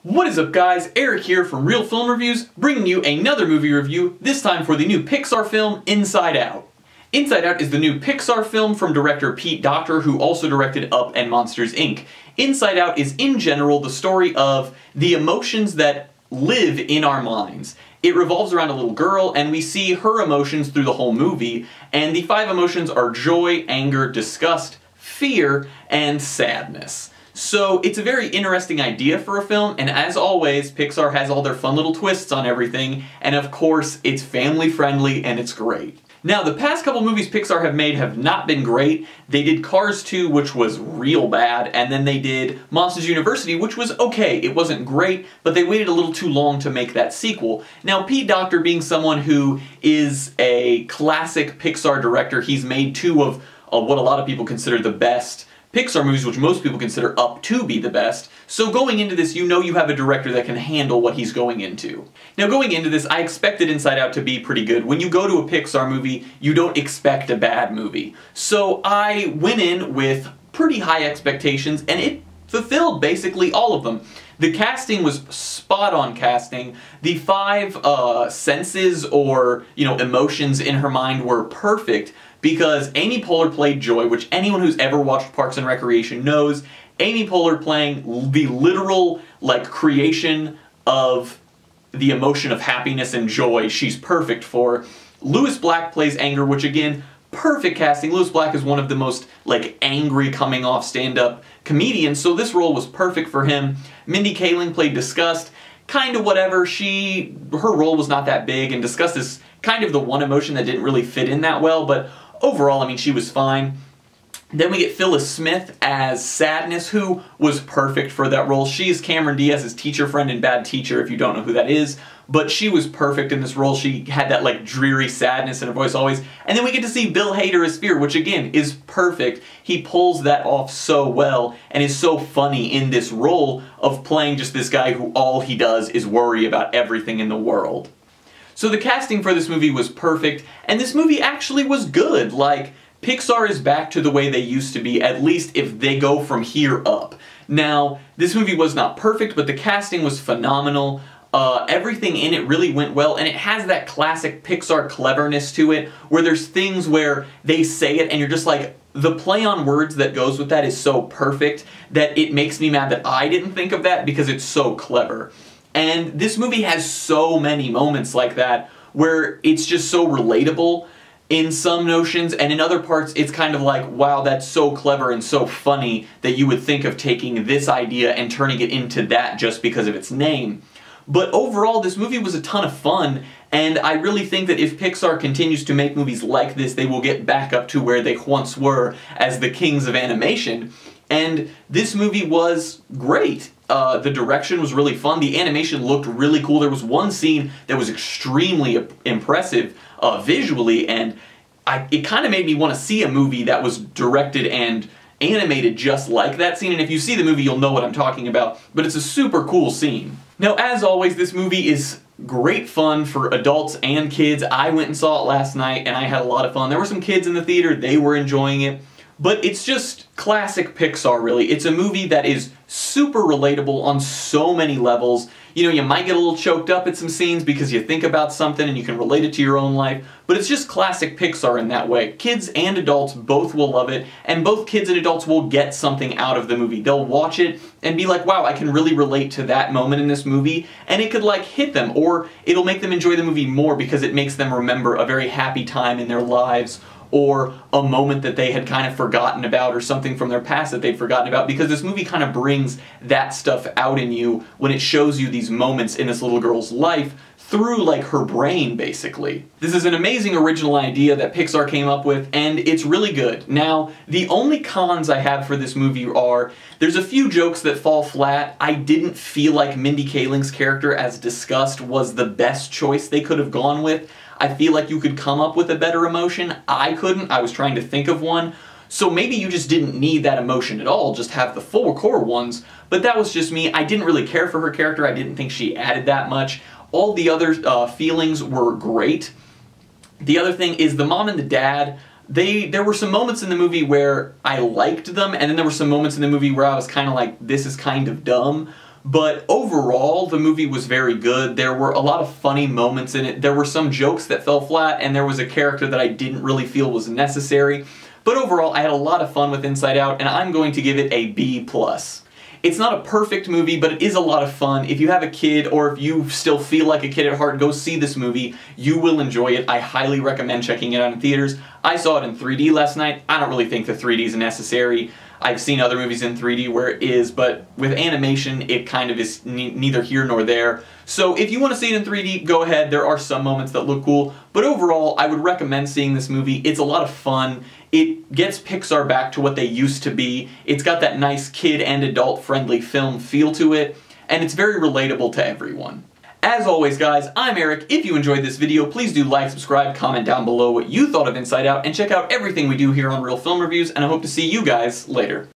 What is up guys, Eric here from Real Film Reviews, bringing you another movie review, this time for the new Pixar film, Inside Out. Inside Out is the new Pixar film from director Pete Docter, who also directed Up and Monsters, Inc. Inside Out is in general the story of the emotions that live in our minds. It revolves around a little girl, and we see her emotions through the whole movie, and the 5 emotions are joy, anger, disgust, fear, and sadness. So it's a very interesting idea for a film, and as always, Pixar has all their fun little twists on everything, and of course, it's family friendly and it's great. Now, the past couple movies Pixar have made have not been great. They did Cars 2, which was real bad, and then they did Monsters University, which was okay. It wasn't great, but they waited a little too long to make that sequel. Now, Pete Docter being someone who is a classic Pixar director, he's made 2 of what a lot of people consider the best Pixar movies, which most people consider Up to be the best. So going into this, you know you have a director that can handle what he's going into. Now going into this, I expected Inside Out to be pretty good. When you go to a Pixar movie, you don't expect a bad movie. So I went in with pretty high expectations, and it fulfilled basically all of them. The casting was spot-on casting. The 5 senses or, emotions in her mind were perfect, because Amy Poehler played Joy, which anyone who's ever watched Parks and Recreation knows. Amy Poehler playing the literal, creation of the emotion of happiness and joy she's perfect for. Lewis Black plays Anger, which again, perfect casting. Lewis Black is one of the most, angry coming off stand-up comedians, so this role was perfect for him. Mindy Kaling played Disgust. Kind of whatever, her role was not that big, and Disgust is kind of the one emotion that didn't really fit in that well, but overall, she was fine. Then we get Phyllis Smith as Sadness, who was perfect for that role. She is Cameron Diaz's teacher friend in Bad Teacher, if you don't know who that is. But she was perfect in this role. She had that, dreary sadness in her voice always. And then we get to see Bill Hader as Fear, which, again, is perfect. He pulls that off so well and is so funny in this role of playing just this guy who all he does is worry about everything in the world. So the casting for this movie was perfect, and this movie actually was good. Pixar is back to the way they used to be, at least if they go from here up. Now, this movie was not perfect, but the casting was phenomenal. Everything in it really went well, and it has that classic Pixar cleverness to it, where there's things where they say it, and you're just the play on words that goes with that is so perfect that it makes me mad that I didn't think of that, because it's so clever. And this movie has so many moments like that where it's just so relatable in some notions, and in other parts it's kind of wow, that's so clever and so funny that you would think of taking this idea and turning it into that just because of its name. But overall, this movie was a ton of fun, and I really think that if Pixar continues to make movies like this, they will get back up to where they once were as the kings of animation. And this movie was great. The direction was really fun. The animation looked really cool. There was one scene that was extremely impressive visually, and it kind of made me want to see a movie that was directed and animated just like that scene. And if you see the movie, you'll know what I'm talking about. But it's a super cool scene. Now, as always, this movie is great fun for adults and kids. I went and saw it last night, and I had a lot of fun. There were some kids in the theater. They were enjoying it. But it's just classic Pixar, really. It's a movie that is super relatable on so many levels. You might get a little choked up at some scenes because you think about something and you can relate it to your own life, but it's just classic Pixar in that way. Kids and adults both will love it, and both kids and adults will get something out of the movie. They'll watch it and be like, wow, I can really relate to that moment in this movie, and it could hit them, or it'll make them enjoy the movie more because it makes them remember a very happy time in their lives, or a moment that they had kind of forgotten about, or something from their past that they'd forgotten about, because this movie kind of brings that stuff out in you when it shows you these moments in this little girl's life through her brain, basically. This is an amazing original idea that Pixar came up with, and it's really good. Now, the only cons I have for this movie are, there's a few jokes that fall flat. I didn't feel like Mindy Kaling's character as Disgust was the best choice they could have gone with. I feel like you could come up with a better emotion. I couldn't. I was trying to think of one. So maybe you just didn't need that emotion at all, just have the full core ones. But that was just me. I didn't really care for her character. I didn't think she added that much. All the other feelings were great. The other thing is the mom and the dad, there were some moments in the movie where I liked them, and then there were some moments in the movie where I was kind of like, this is kind of dumb. But overall, the movie was very good. There were a lot of funny moments in it. There were some jokes that fell flat, and there was a character that I didn't really feel was necessary. But overall, I had a lot of fun with Inside Out, and I'm going to give it a B+. It's not a perfect movie, but it is a lot of fun. If you have a kid, or if you still feel like a kid at heart, go see this movie. You will enjoy it. I highly recommend checking it out in theaters. I saw it in 3D last night. I don't really think the 3D is necessary. I've seen other movies in 3D where it is, but with animation, it kind of is neither here nor there. So if you want to see it in 3D, go ahead. There are some moments that look cool, but overall, I would recommend seeing this movie. It's a lot of fun. It gets Pixar back to what they used to be. It's got that nice kid and adult-friendly film feel to it, and it's very relatable to everyone. As always, guys, I'm Eric. If you enjoyed this video, please do like, subscribe, comment down below what you thought of Inside Out, and check out everything we do here on Real Film Reviews, and I hope to see you guys later.